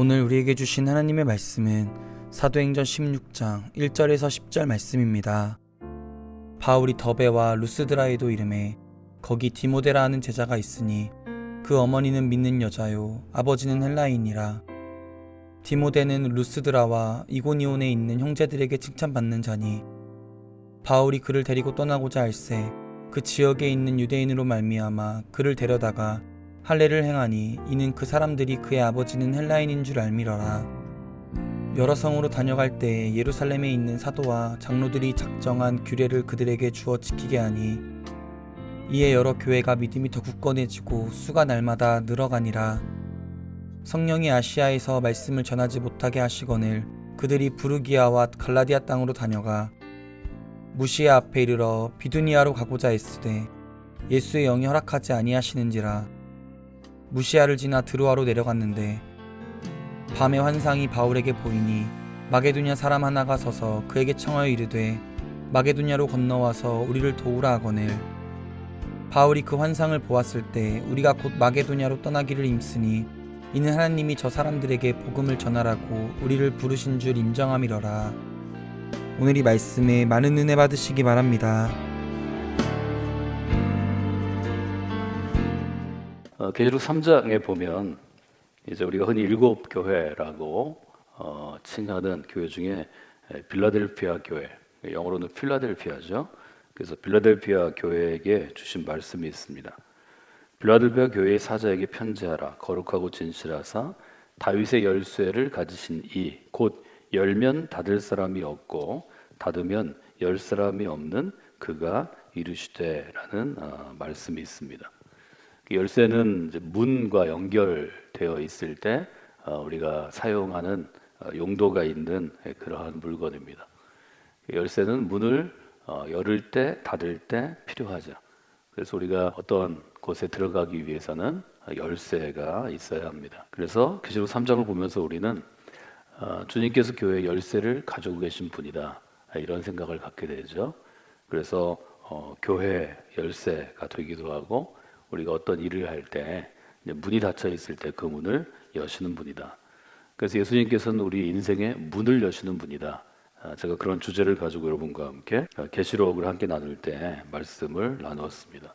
오늘 우리에게 주신 하나님의 말씀은 사도행전 16장 1절에서 10절 말씀입니다. 바울이 더베와 루스드라에도 이르매 거기 디모데라 하는 제자가 있으니 그 어머니는 믿는 여자요 아버지는 헬라인이라. 디모데는 루스드라와 이고니온에 있는 형제들에게 칭찬받는 자니 바울이 그를 데리고 떠나고자 할새 그 지역에 있는 유대인으로 말미암아 그를 데려다가 할례를 행하니 이는 그 사람들이 그의 아버지는 헬라인인 줄 알미러라. 여러 성으로 다녀갈 때에 예루살렘에 있는 사도와 장로들이 작정한 규례를 그들에게 주어 지키게 하니 이에 여러 교회가 믿음이 더 굳건해지고 수가 날마다 늘어가니라. 성령이 아시아에서 말씀을 전하지 못하게 하시거늘 그들이 부르기아와 갈라디아 땅으로 다녀가 무시아 앞에 이르러 비두니아로 가고자 했으되 예수의 영이 허락하지 아니하시는지라. 무시아를 지나 드로아로 내려갔는데 밤에 환상이 바울에게 보이니 마게도냐 사람 하나가 서서 그에게 청하여 이르되 마게도냐로 건너와서 우리를 도우라 하거늘 바울이 그 환상을 보았을 때 우리가 곧 마게도냐로 떠나기를 힘쓰니 이는 하나님이 저 사람들에게 복음을 전하라고 우리를 부르신 줄 인정함이러라. 오늘 이 말씀에 많은 은혜 받으시기 바랍니다. 계시록 3장에 보면 이제 우리가 흔히 일곱 교회라고 칭하는 교회 중에 빌라델피아 교회, 영어로는 필라델피아죠. 그래서 빌라델피아 교회에게 주신 말씀이 있습니다. 빌라델피아 교회의 사자에게 편지하라. 거룩하고 진실하사 다윗의 열쇠를 가지신 이 곧 열면 닫을 사람이 없고 닫으면 열 사람이 없는 그가 이르시되라는 말씀이 있습니다. 열쇠는 이제 문과 연결되어 있을 때 우리가 사용하는 용도가 있는 그러한 물건입니다. 열쇠는 문을 열을 때 닫을 때 필요하죠. 그래서 우리가 어떤 곳에 들어가기 위해서는 열쇠가 있어야 합니다. 그래서 계시록 3장을 보면서 우리는 주님께서 교회의 열쇠를 가지고 계신 분이다, 이런 생각을 갖게 되죠. 그래서 교회 열쇠가 되기도 하고 우리가 어떤 일을 할 때 문이 닫혀 있을 때 그 문을 여시는 분이다. 그래서 예수님께서는 우리 인생의 문을 여시는 분이다. 제가 그런 주제를 가지고 여러분과 함께 계시록을 함께 나눌 때 말씀을 나누었습니다.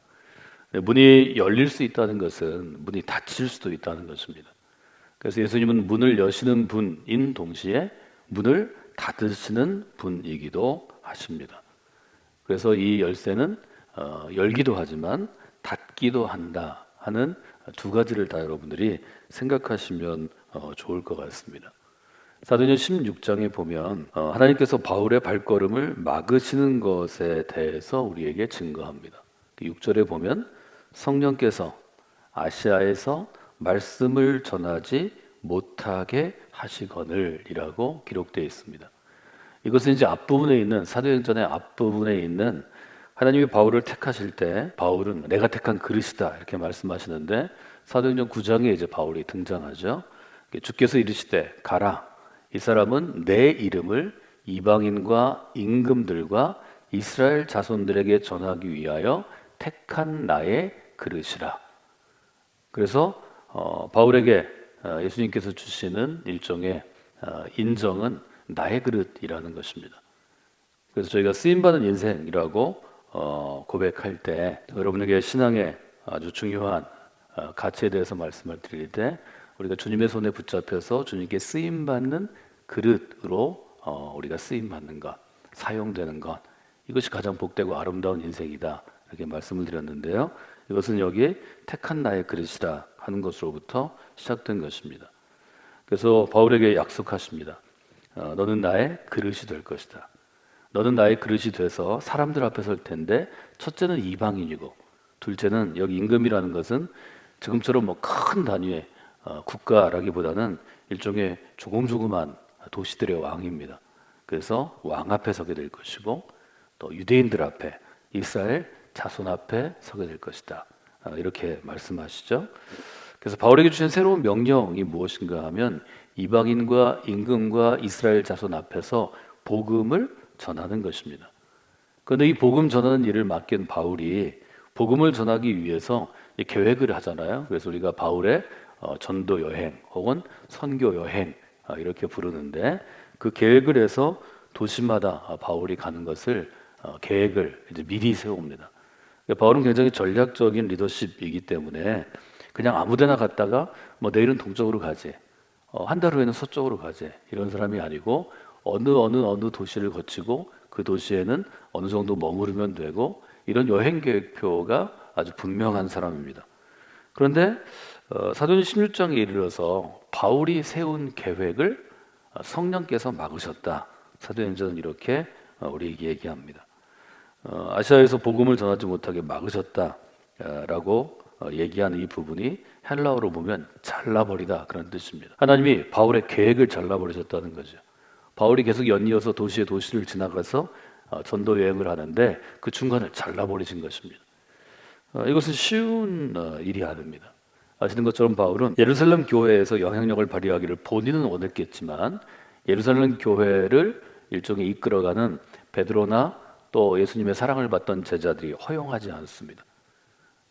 문이 열릴 수 있다는 것은 문이 닫힐 수도 있다는 것입니다. 그래서 예수님은 문을 여시는 분인 동시에 문을 닫으시는 분이기도 하십니다. 그래서 이 열쇠는 열기도 하지만 닫기도 한다 하는 두 가지를 다 여러분들이 생각하시면 좋을 것 같습니다. 사도행전 16장에 보면 하나님께서 바울의 발걸음을 막으시는 것에 대해서 우리에게 증거합니다. 6절에 보면 성령께서 아시아에서 말씀을 전하지 못하게 하시거늘 이라고 기록되어 있습니다. 이것은 이제 앞부분에 있는 사도행전의 앞부분에 있는 하나님이 바울을 택하실 때 바울은 내가 택한 그릇이다 이렇게 말씀하시는데 사도행전 9장에 이제 바울이 등장하죠. 주께서 이르시되 가라, 이 사람은 내 이름을 이방인과 임금들과 이스라엘 자손들에게 전하기 위하여 택한 나의 그릇이라. 그래서 바울에게 예수님께서 주시는 일종의 인정은 나의 그릇이라는 것입니다. 그래서 저희가 쓰임받은 인생이라고 고백할 때 여러분에게 신앙의 아주 중요한 가치에 대해서 말씀을 드릴 때 우리가 주님의 손에 붙잡혀서 주님께 쓰임받는 그릇으로 우리가 쓰임받는 것, 사용되는 것, 이것이 가장 복되고 아름다운 인생이다 이렇게 말씀을 드렸는데요. 이것은 여기에 택한 나의 그릇이라 하는 것으로부터 시작된 것입니다. 그래서 바울에게 약속하십니다. 너는 나의 그릇이 될 것이다. 너는 나의 그릇이 돼서 사람들 앞에 설 텐데 첫째는 이방인이고 둘째는 여기 임금이라는 것은 지금처럼 뭐 큰 단위의 국가라기보다는 일종의 조금조금한 도시들의 왕입니다. 그래서 왕 앞에 서게 될 것이고 또 유대인들 앞에 이스라엘 자손 앞에 서게 될 것이다. 이렇게 말씀하시죠. 그래서 바울에게 주신 새로운 명령이 무엇인가 하면 이방인과 임금과 이스라엘 자손 앞에서 복음을 전하는 것입니다. 그런데 이 복음 전하는 일을 맡긴 바울이 복음을 전하기 위해서 계획을 하잖아요. 그래서 우리가 바울의 전도 여행 혹은 선교 여행 이렇게 부르는데 그 계획을 해서 도시마다 바울이 가는 것을 계획을 이제 미리 세웁니다. 그러니까 바울은 굉장히 전략적인 리더십이기 때문에 그냥 아무데나 갔다가 뭐 내일은 동쪽으로 가지, 한 달 후에는 서쪽으로 가지 이런 사람이 아니고 어느 도시를 거치고 그 도시에는 어느 정도 머무르면 되고 이런 여행 계획표가 아주 분명한 사람입니다. 그런데 사도행 16장에 이르러서 바울이 세운 계획을 성령께서 막으셨다. 사도행전은 이렇게 우리에게 얘기합니다. 아시아에서 복음을 전하지 못하게 막으셨다라고 얘기하는 이 부분이 헬라어로 보면 잘라버리다 그런 뜻입니다. 하나님이 바울의 계획을 잘라버리셨다는 거죠. 바울이 계속 연이어서 도시에 도시를 지나가서 전도 여행을 하는데 그 중간을 잘라버리신 것입니다. 이것은 쉬운 일이 아닙니다. 아시는 것처럼 바울은 예루살렘 교회에서 영향력을 발휘하기를 본인은 원했겠지만 예루살렘 교회를 일종의 이끌어가는 베드로나 또 예수님의 사랑을 받던 제자들이 허용하지 않습니다.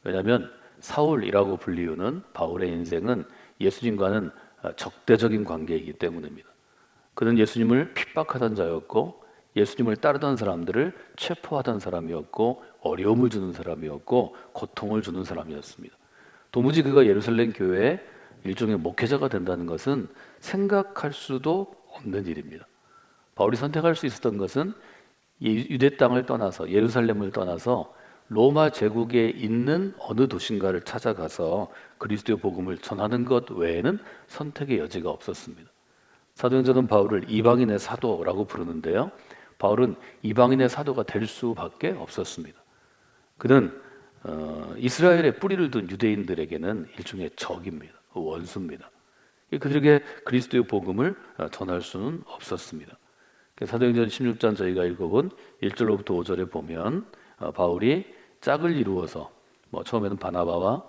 왜냐하면 사울이라고 불리우는 바울의 인생은 예수님과는 적대적인 관계이기 때문입니다. 그는 예수님을 핍박하던 자였고 예수님을 따르던 사람들을 체포하던 사람이었고 어려움을 주는 사람이었고 고통을 주는 사람이었습니다. 도무지 그가 예루살렘 교회의 일종의 목회자가 된다는 것은 생각할 수도 없는 일입니다. 바울이 선택할 수 있었던 것은 유대 땅을 떠나서 예루살렘을 떠나서 로마 제국에 있는 어느 도시인가를 찾아가서 그리스도의 복음을 전하는 것 외에는 선택의 여지가 없었습니다. 사도행전은 바울을 이방인의 사도라고 부르는데요. 바울은 이방인의 사도가 될 수밖에 없었습니다. 그는 이스라엘에 뿌리를 둔 유대인들에게는 일종의 적입니다. 원수입니다. 그들에게 그리스도의 복음을 전할 수는 없었습니다. 사도행전 16장 저희가 읽어본 1절로부터 5절에 보면 바울이 짝을 이루어서 처음에는 바나바와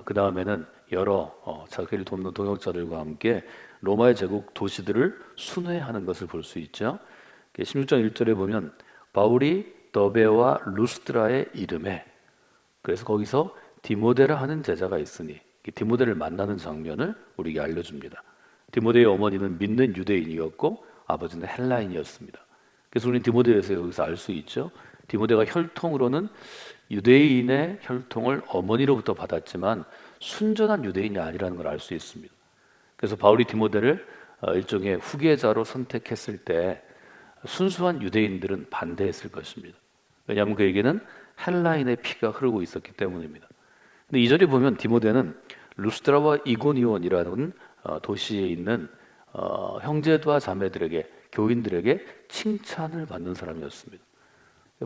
그 다음에는 여러 자기를 돕는 동역자들과 함께 로마의 제국 도시들을 순회하는 것을 볼 수 있죠. 16장 1절에 보면 바울이 더베와 루스드라의 이름에, 그래서 거기서 디모데라 하는 제자가 있으니 디모데를 만나는 장면을 우리에게 알려줍니다. 디모데의 어머니는 믿는 유대인이었고 아버지는 헬라인이었습니다. 그래서 우리는 디모데에서 여기서 알 수 있죠. 디모데가 혈통으로는 유대인의 혈통을 어머니로부터 받았지만 순전한 유대인이 아니라는 걸 알 수 있습니다. 그래서 바울이 디모데를 일종의 후계자로 선택했을 때 순수한 유대인들은 반대했을 것입니다. 왜냐하면 그에게는 헬라인의 피가 흐르고 있었기 때문입니다. 근데 2절에 보면 디모데는 루스드라와 이고니온이라는 도시에 있는 형제와 자매들에게, 교인들에게 칭찬을 받는 사람이었습니다.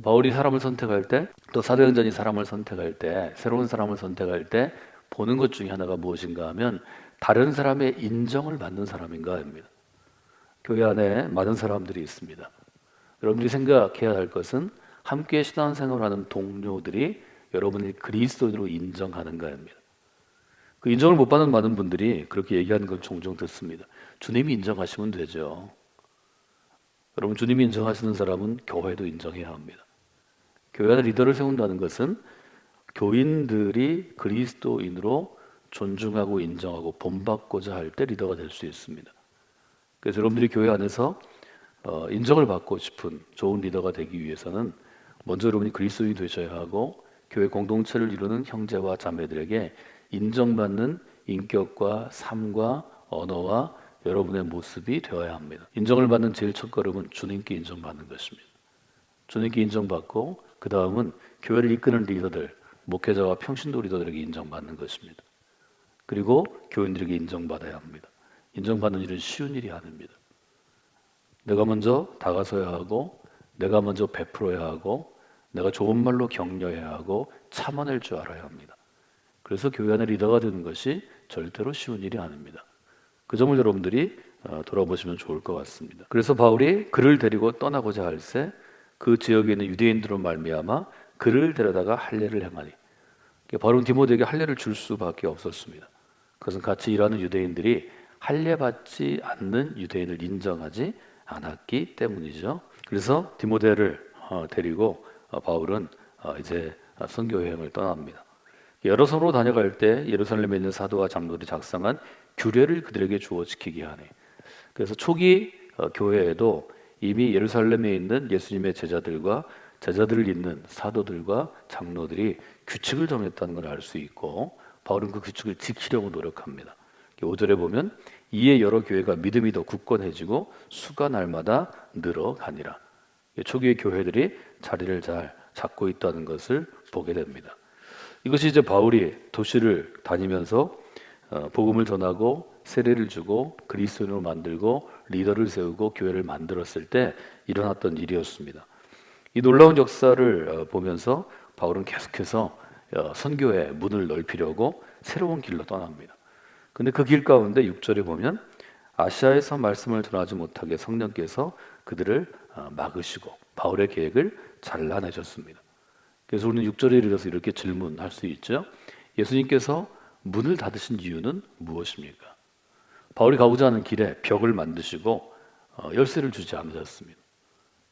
바울이 사람을 선택할 때, 또 사도행전이 사람을 선택할 때, 새로운 사람을 선택할 때 보는 것 중에 하나가 무엇인가 하면 다른 사람의 인정을 받는 사람인가 합니다. 교회 안에 많은 사람들이 있습니다. 여러분들이 생각해야 할 것은 함께 신앙생활하는 동료들이 여러분을 그리스도인으로 인정하는가 합니다. 그 인정을 못 받는 많은 분들이 그렇게 얘기하는 걸 종종 듣습니다. 주님이 인정하시면 되죠. 여러분, 주님이 인정하시는 사람은 교회도 인정해야 합니다. 교회 안에 리더를 세운다는 것은 교인들이 그리스도인으로 존중하고 인정하고 본받고자 할 때 리더가 될 수 있습니다. 그래서 여러분들이 교회 안에서 인정을 받고 싶은 좋은 리더가 되기 위해서는 먼저 여러분이 그리스도인이 되셔야 하고 교회 공동체를 이루는 형제와 자매들에게 인정받는 인격과 삶과 언어와 여러분의 모습이 되어야 합니다. 인정을 받는 제일 첫 걸음은 주님께 인정받는 것입니다. 주님께 인정받고 그 다음은 교회를 이끄는 리더들, 목회자와 평신도 리더들에게 인정받는 것입니다. 그리고 교인들에게 인정받아야 합니다. 인정받는 일은 쉬운 일이 아닙니다. 내가 먼저 다가서야 하고 내가 먼저 베풀어야 하고 내가 좋은 말로 격려해야 하고 참아낼 줄 알아야 합니다. 그래서 교회 안의 리더가 되는 것이 절대로 쉬운 일이 아닙니다. 그 점을 여러분들이 돌아보시면 좋을 것 같습니다. 그래서 바울이 그를 데리고 떠나고자 할새 그 지역에 있는 유대인들로 말미암아 그를 데려다가 할례를 행하니, 바울은 디모데에게 할례를 줄 수밖에 없었습니다. 그것은 같이 일하는 유대인들이 할례 받지 않는 유대인을 인정하지 않았기 때문이죠. 그래서 디모데를 데리고 바울은 이제 선교 여행을 떠납니다. 여러 성으로 다녀갈 때 예루살렘에 있는 사도와 장로들이 작성한 규례를 그들에게 주어 지키게 하네. 그래서 초기 교회에도 이미 예루살렘에 있는 예수님의 제자들과 제자들을 잇는 사도들과 장로들이 규칙을 정했다는 걸 알 수 있고, 바울은 그 규칙을 지키려고 노력합니다. 5절에 보면 이에 여러 교회가 믿음이 더 굳건해지고 수가 날마다 늘어가니라. 초기의 교회들이 자리를 잘 잡고 있다는 것을 보게 됩니다. 이것이 이제 바울이 도시를 다니면서 복음을 전하고 세례를 주고 그리스도인으로 만들고 리더를 세우고 교회를 만들었을 때 일어났던 일이었습니다. 이 놀라운 역사를 보면서 바울은 계속해서 선교의 문을 넓히려고 새로운 길로 떠납니다. 근데 그 길 가운데 6절에 보면 아시아에서 말씀을 전하지 못하게 성령께서 그들을 막으시고 바울의 계획을 잘라내셨습니다. 그래서 우리는 6절에 이르러서 이렇게 질문할 수 있죠. 예수님께서 문을 닫으신 이유는 무엇입니까? 바울이 가고자 하는 길에 벽을 만드시고 열쇠를 주지 않으셨습니다.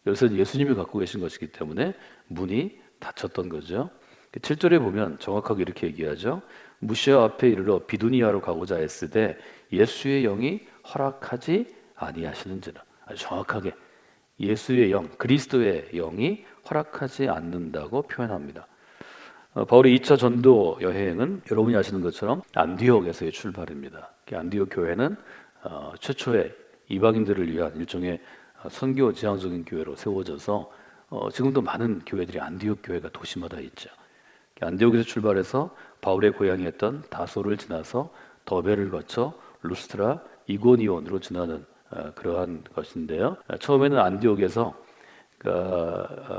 열쇠는 예수님이 갖고 계신 것이기 때문에 문이 닫혔던 거죠. 7절에 보면 정확하게 이렇게 얘기하죠. 무시아 앞에 이르러 비두니아로 가고자 했으되 예수의 영이 허락하지 아니하시는지라. 아주 정확하게 예수의 영, 그리스도의 영이 허락하지 않는다고 표현합니다. 바울의 2차 전도 여행은 여러분이 아시는 것처럼 안디옥에서의 출발입니다. 안디옥 교회는 최초의 이방인들을 위한 일종의 선교 지향적인 교회로 세워져서 지금도 많은 교회들이 안디옥 교회가 도시마다 있죠. 안디옥에서 출발해서 바울의 고향이었던 다소를 지나서 더베를 거쳐 루스트라, 이고니온으로 지나는 그러한 것인데요. 처음에는 안디옥에서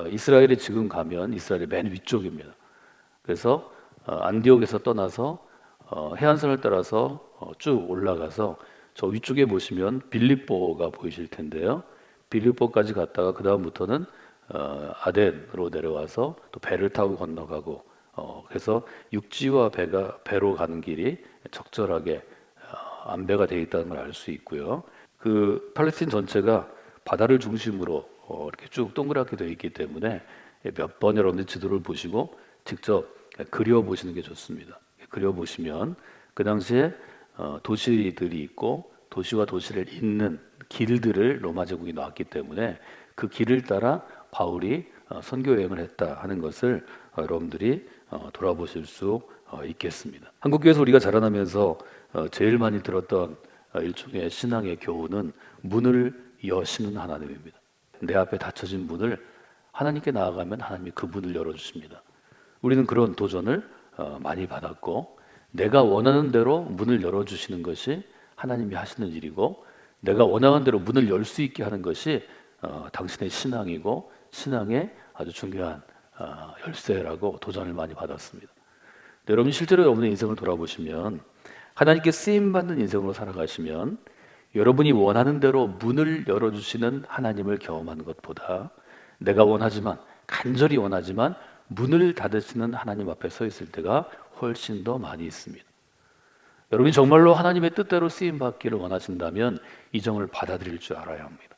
이스라엘이 지금 가면 이스라엘의 맨 위쪽입니다. 그래서 안디옥에서 떠나서 해안선을 따라서 쭉 올라가서 저 위쪽에 보시면 빌립보가 보이실 텐데요. 빌립보까지 갔다가 그 다음부터는 아덴으로 내려와서 또 배를 타고 건너가고 그래서 육지와 배로 가는 길이 적절하게 안배가 되어 있다는 걸 알 수 있고요. 그 팔레스틴 전체가 바다를 중심으로 이렇게 쭉 동그랗게 되어 있기 때문에 몇 번 여러분들 지도를 보시고 직접 그려보시는 게 좋습니다. 그려보시면 그 당시에 도시들이 있고 도시와 도시를 잇는 길들을 로마 제국이 놨기 때문에 그 길을 따라 바울이 선교 여행을 했다 하는 것을 여러분들이 돌아보실 수 있겠습니다. 한국교회에서 우리가 자라나면서 제일 많이 들었던 일종의 신앙의 교훈은 문을 여시는 하나님입니다. 내 앞에 닫혀진 문을 하나님께 나아가면 하나님이 그 문을 열어주십니다. 우리는 그런 도전을 많이 받았고 내가 원하는 대로 문을 열어주시는 것이 하나님이 하시는 일이고 내가 원하는 대로 문을 열 수 있게 하는 것이 당신의 신앙이고 신앙의 아주 중요한 열쇠라고 도전을 많이 받았습니다. 여러분 실제로 여러분의 인생을 돌아보시면 하나님께 쓰임받는 인생으로 살아가시면 여러분이 원하는 대로 문을 열어주시는 하나님을 경험하는 것보다 내가 원하지만 간절히 원하지만 문을 닫으시는 하나님 앞에 서 있을 때가 훨씬 더 많이 있습니다. 여러분이 정말로 하나님의 뜻대로 쓰임받기를 원하신다면 이 점을 받아들일 줄 알아야 합니다.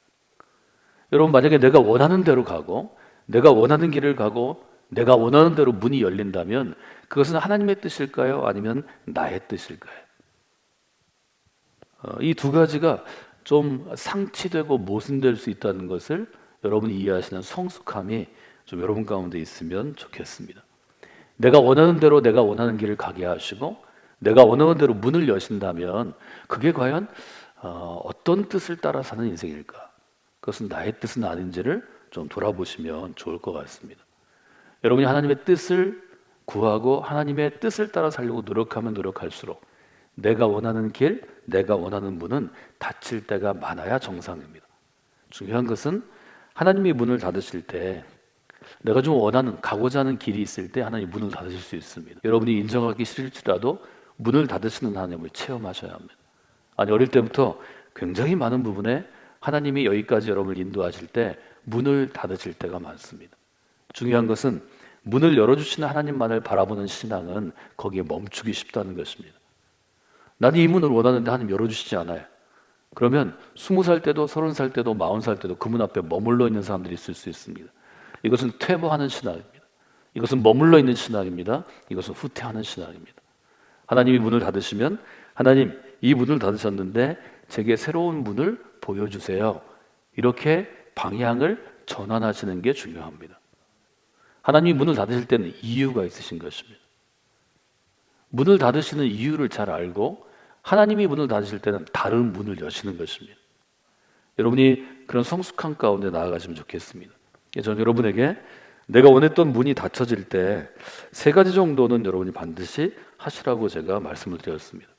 여러분 만약에 내가 원하는 대로 가고 내가 원하는 길을 가고 내가 원하는 대로 문이 열린다면 그것은 하나님의 뜻일까요? 아니면 나의 뜻일까요? 이 두 가지가 좀 상치되고 모순될 수 있다는 것을 여러분이 이해하시는 성숙함이 좀 여러분 가운데 있으면 좋겠습니다. 내가 원하는 대로 내가 원하는 길을 가게 하시고 내가 원하는 대로 문을 여신다면 그게 과연 어떤 뜻을 따라 사는 인생일까? 그것은 나의 뜻은 아닌지를 좀 돌아보시면 좋을 것 같습니다. 여러분이 하나님의 뜻을 구하고 하나님의 뜻을 따라 살려고 노력하면 노력할수록 내가 원하는 길, 내가 원하는 문은 닫힐 때가 많아야 정상입니다. 중요한 것은 하나님이 문을 닫으실 때 내가 좀 원하는, 가고자 하는 길이 있을 때 하나님이 문을 닫으실 수 있습니다. 여러분이 인정하기 싫을지라도 문을 닫으시는 하나님을 체험하셔야 합니다. 아니 어릴 때부터 굉장히 많은 부분에 하나님이 여기까지 여러분을 인도하실 때 문을 닫으실 때가 많습니다. 중요한 것은 문을 열어주시는 하나님만을 바라보는 신앙은 거기에 멈추기 쉽다는 것입니다. 나는 이 문을 원하는데 하나님 열어주시지 않아요. 그러면 20살 때도 30살 때도 40살 때도 그 문 앞에 머물러 있는 사람들이 있을 수 있습니다. 이것은 퇴보하는 신앙입니다. 이것은 머물러 있는 신앙입니다. 이것은 후퇴하는 신앙입니다. 하나님이 문을 닫으시면 하나님 이 문을 닫으셨는데 제게 새로운 문을 보여주세요. 이렇게 방향을 전환하시는 게 중요합니다. 하나님이 문을 닫으실 때는 이유가 있으신 것입니다. 문을 닫으시는 이유를 잘 알고 하나님이 문을 닫으실 때는 다른 문을 여시는 것입니다. 여러분이 그런 성숙한 가운데 나아가시면 좋겠습니다. 저는 여러분에게 내가 원했던 문이 닫혀질 때 세 가지 정도는 여러분이 반드시 하시라고 제가 말씀을 드렸습니다.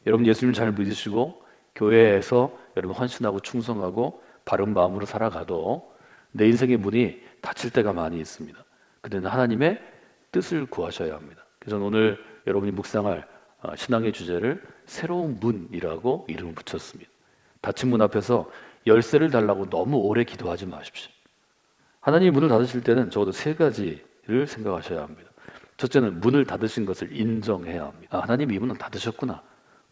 여러분 예수님 잘 믿으시고 교회에서 여러분 헌신하고 충성하고 바른 마음으로 살아가도 내 인생의 문이 닫힐 때가 많이 있습니다. 그때는 하나님의 뜻을 구하셔야 합니다. 그래서 저는 오늘 여러분이 묵상할 신앙의 주제를 새로운 문이라고 이름을 붙였습니다. 닫힌 문 앞에서 열쇠를 달라고 너무 오래 기도하지 마십시오. 하나님이 문을 닫으실 때는 적어도 세 가지를 생각하셔야 합니다. 첫째는 문을 닫으신 것을 인정해야 합니다. 하나님 이 문은 닫으셨구나.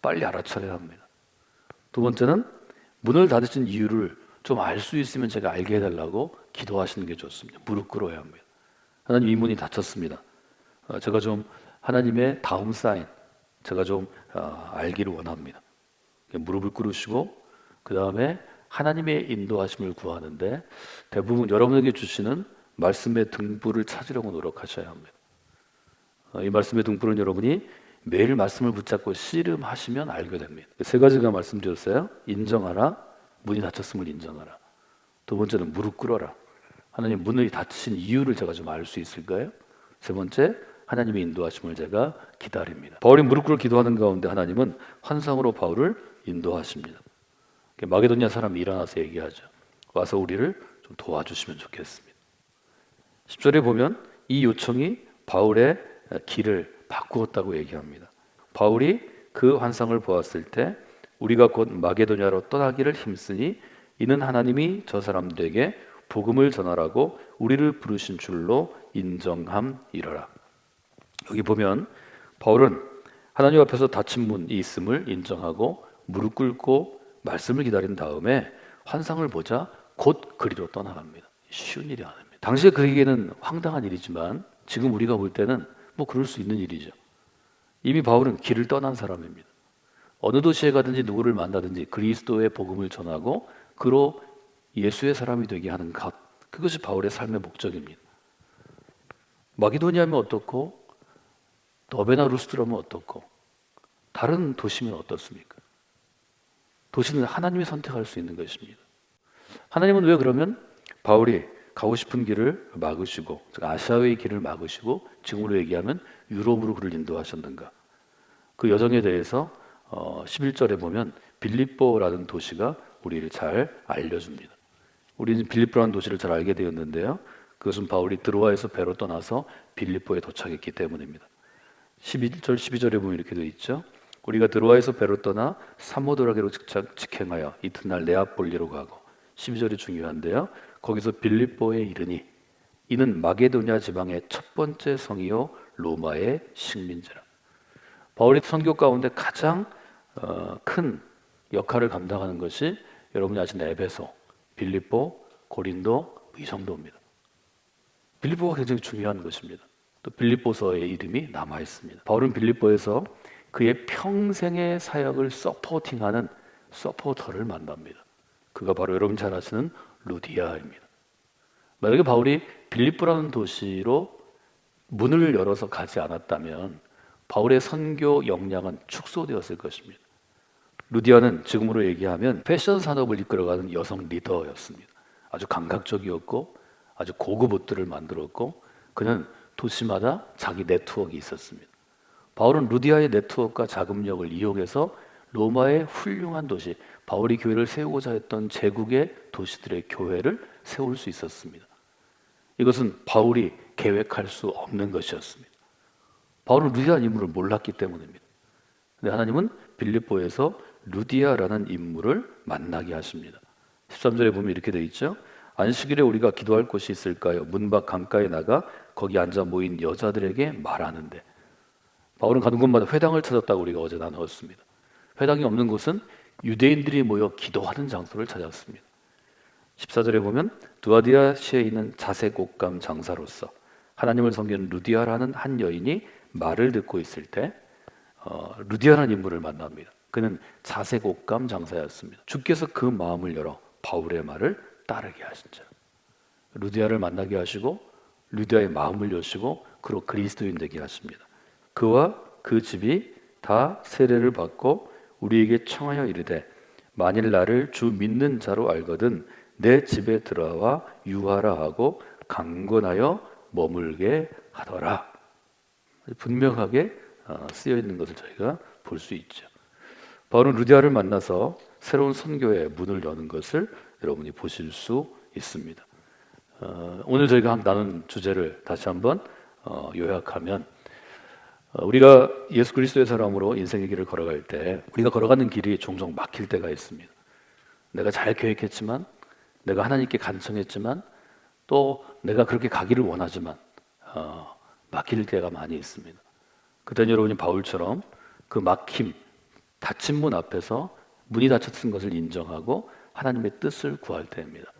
빨리 알아차려야 합니다. 두 번째는 문을 닫으신 이유를 좀 알 수 있으면 제가 알게 해달라고 기도하시는 게 좋습니다. 무릎 꿇어야 합니다. 하나님 이 문이 닫혔습니다. 제가 좀 하나님의 다음 사인 제가 좀 알기를 원합니다. 무릎을 꿇으시고 그 다음에 하나님의 인도하심을 구하는데 대부분 여러분에게 주시는 말씀의 등불을 찾으려고 노력하셔야 합니다. 이 말씀의 등불은 여러분이 매일 말씀을 붙잡고 씨름하시면 알게 됩니다. 세 가지가 말씀드렸어요. 인정하라, 문이 닫혔음을 인정하라. 두 번째는 무릎 꿇어라. 하나님 문이 닫히신 이유를 제가 좀 알 수 있을까요? 세 번째, 하나님의 인도하심을 제가 기다립니다. 바울이 무릎 꿇어 기도하는 가운데 하나님은 환상으로 바울을 인도하십니다. 마게도냐 사람이 일어나서 얘기하죠. 와서 우리를 좀 도와주시면 좋겠습니다. 10절에 보면 이 요청이 바울의 길을 바꾸었다고 얘기합니다. 바울이 그 환상을 보았을 때 우리가 곧 마게도냐로 떠나기를 힘쓰니 이는 하나님이 저 사람들에게 복음을 전하라고 우리를 부르신 줄로 인정함이러라. 여기 보면 바울은 하나님 앞에서 닫힌 문이 있음을 인정하고 무릎 꿇고 말씀을 기다린 다음에 환상을 보자 곧 그리로 떠나갑니다. 쉬운 일이 아닙니다. 당시에 그에게는 황당한 일이지만 지금 우리가 볼 때는 뭐 그럴 수 있는 일이죠. 이미 바울은 길을 떠난 사람입니다. 어느 도시에 가든지 누구를 만나든지 그리스도의 복음을 전하고 그로 예수의 사람이 되게 하는 것, 그것이 바울의 삶의 목적입니다. 마게도니아면 어떻고 더베나 루스드라면 어떻고 다른 도시면 어떻습니까? 도시는 하나님이 선택할 수 있는 것입니다. 하나님은 왜 그러면 바울이 가고 싶은 길을 막으시고 아시아의 길을 막으시고 지금으로 얘기하면 유럽으로 그를 인도하셨는가? 그 여정에 대해서 11절에 보면 빌립보라는 도시가 우리를 잘 알려줍니다. 우리는 빌립보라는 도시를 잘 알게 되었는데요. 그것은 바울이 드로아에서 배로 떠나서 빌립보에 도착했기 때문입니다. 11절, 12절에 보면 이렇게 되어 있죠. 우리가 드로아에서 배로 떠나 사모드라게로 직행하여 이튿날 네아폴리로 가고 12절이 중요한데요. 거기서 빌립보에 이르니 이는 마게도냐 지방의 첫 번째 성이요 로마의 식민지라. 바울의 선교 가운데 가장 큰 역할을 감당하는 것이 여러분이 아시는 에베소, 빌립보, 고린도 이 정도입니다. 빌립보가 굉장히 중요한 것입니다. 또 빌립보서의 이름이 남아 있습니다. 바울은 빌립보에서 그의 평생의 사역을 서포팅하는 서포터를 만납니다. 그가 바로 여러분 잘 아시는 루디아입니다. 만약에 바울이 빌립보라는 도시로 문을 열어서 가지 않았다면 바울의 선교 역량은 축소되었을 것입니다. 루디아는 지금으로 얘기하면 패션 산업을 이끌어가는 여성 리더였습니다. 아주 감각적이었고 아주 고급 옷들을 만들었고 그는 도시마다 자기 네트워크가 있었습니다. 바울은 루디아의 네트워크와 자금력을 이용해서 로마의 훌륭한 도시, 바울이 교회를 세우고자 했던 제국의 도시들의 교회를 세울 수 있었습니다. 이것은 바울이 계획할 수 없는 것이었습니다. 바울은 루디아 인물을 몰랐기 때문입니다. 근데 하나님은 빌립보에서 루디아라는 인물을 만나게 하십니다. 13절에 보면 이렇게 되어 있죠. 안식일에 우리가 기도할 곳이 있을까요? 문 밖 강가에 나가 거기 앉아 모인 여자들에게 말하는데, 바울은 가는 곳마다 회당을 찾았다고 우리가 어제 나누었습니다. 회당이 없는 곳은 유대인들이 모여 기도하는 장소를 찾았습니다. 14절에 보면 두아디아시에 있는 자색 옷감 장사로서 하나님을 섬기는 루디아라는 한 여인이 말을 듣고 있을 때 루디아라는 인물을 만납니다. 그는 자색 옷감 장사였습니다. 주께서 그 마음을 열어 바울의 말을 따르게 하신자. 루디아를 만나게 하시고 루디아의 마음을 여시고 그로 그리스도인 되게 하십니다. 그와 그 집이 다 세례를 받고 우리에게 청하여 이르되 만일 나를 주 믿는 자로 알거든 내 집에 들어와 유하라 하고 강권하여 머물게 하더라. 분명하게 쓰여 있는 것을 저희가 볼 수 있죠. 바울은 루디아를 만나서 새로운 선교의 문을 여는 것을 여러분이 보실 수 있습니다. 오늘 저희가 나눈 주제를 다시 한번 요약하면 우리가 예수 그리스도의 사람으로 인생의 길을 걸어갈 때 우리가 걸어가는 길이 종종 막힐 때가 있습니다. 내가 잘 계획했지만 내가 하나님께 간청했지만 또 내가 그렇게 가기를 원하지만 막힐 때가 많이 있습니다. 그때는 여러분이 바울처럼 그 막힘, 닫힌 문 앞에서 문이 닫혔던 것을 인정하고 하나님의 뜻을 구할 때입니다.